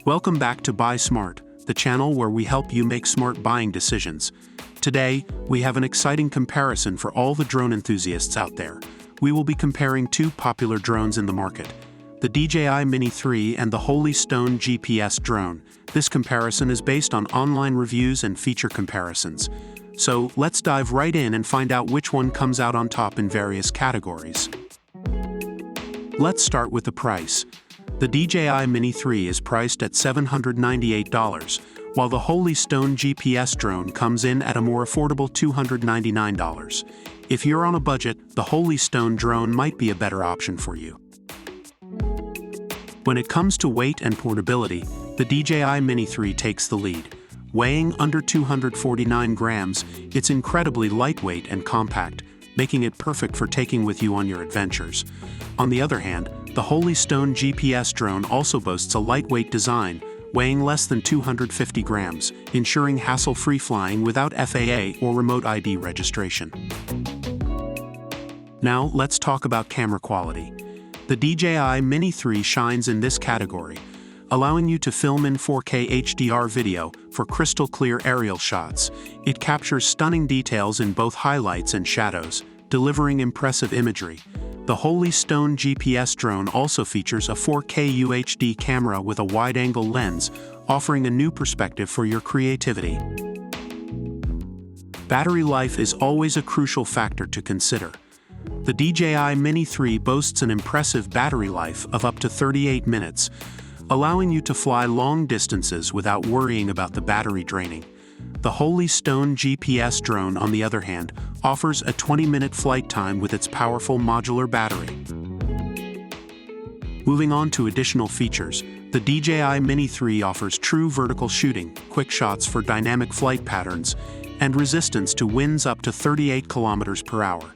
Welcome back to Buy Smart, the channel where we help you make smart buying decisions. Today, we have an exciting comparison for all the drone enthusiasts out there. We will be comparing two popular drones in the market, the DJI Mini 3 and the Holy Stone GPS drone. This comparison is based on online reviews and feature comparisons. So let's dive right in and find out which one comes out on top in various categories. Let's start with the price. The DJI Mini 3 is priced at $798, while the Holy Stone GPS drone comes in at a more affordable $299. If you're on a budget, the Holy Stone drone might be a better option for you. When it comes to weight and portability, the DJI Mini 3 takes the lead. Weighing under 249 grams, it's incredibly lightweight and compact, making it perfect for taking with you on your adventures. On the other hand, the Holy Stone GPS drone also boasts a lightweight design, weighing less than 250 grams, ensuring hassle-free flying without FAA or remote ID registration. Now, let's talk about camera quality. The DJI Mini 3 shines in this category, allowing you to film in 4K HDR video for crystal-clear aerial shots. It captures stunning details in both highlights and shadows, delivering impressive imagery. The Holy Stone GPS drone also features a 4K UHD camera with a wide-angle lens, offering a new perspective for your creativity. Battery life is always a crucial factor to consider. The DJI Mini 3 boasts an impressive battery life of up to 38 minutes, allowing you to fly long distances without worrying about the battery draining. The Holy Stone GPS drone, on the other hand, offers a 20-minute flight time with its powerful modular battery. Moving on to additional features, the DJI Mini 3 offers true vertical shooting, quick shots for dynamic flight patterns, and resistance to winds up to 38 km per hour.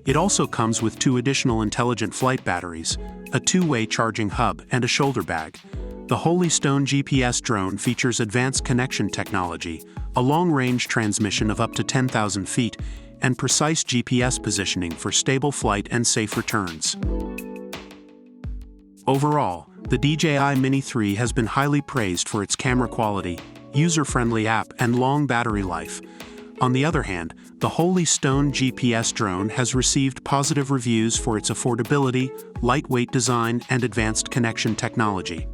It also comes with two additional intelligent flight batteries, a two-way charging hub, and a shoulder bag. The Holy Stone GPS drone features advanced connection technology, a long-range transmission of up to 10,000 feet, and precise GPS positioning for stable flight and safe returns. Overall, the DJI Mini 3 has been highly praised for its camera quality, user-friendly app, and long battery life. On the other hand, the Holy Stone GPS drone has received positive reviews for its affordability, lightweight design, and advanced connection technology.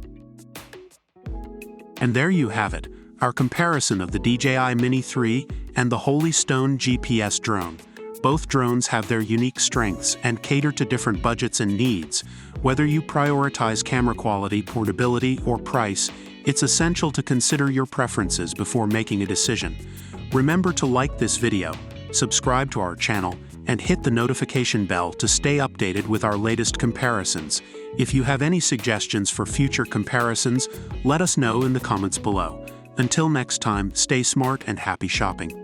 And there you have it, our comparison of the DJI Mini 3 and the Holy Stone GPS drone. Both drones have their unique strengths and cater to different budgets and needs. Whether you prioritize camera quality, portability, or price, it's essential to consider your preferences before making a decision. Remember to like this video, subscribe to our channel, and hit the notification bell to stay updated with our latest comparisons. If you have any suggestions for future comparisons, let us know in the comments below. Until next time, stay smart and happy shopping.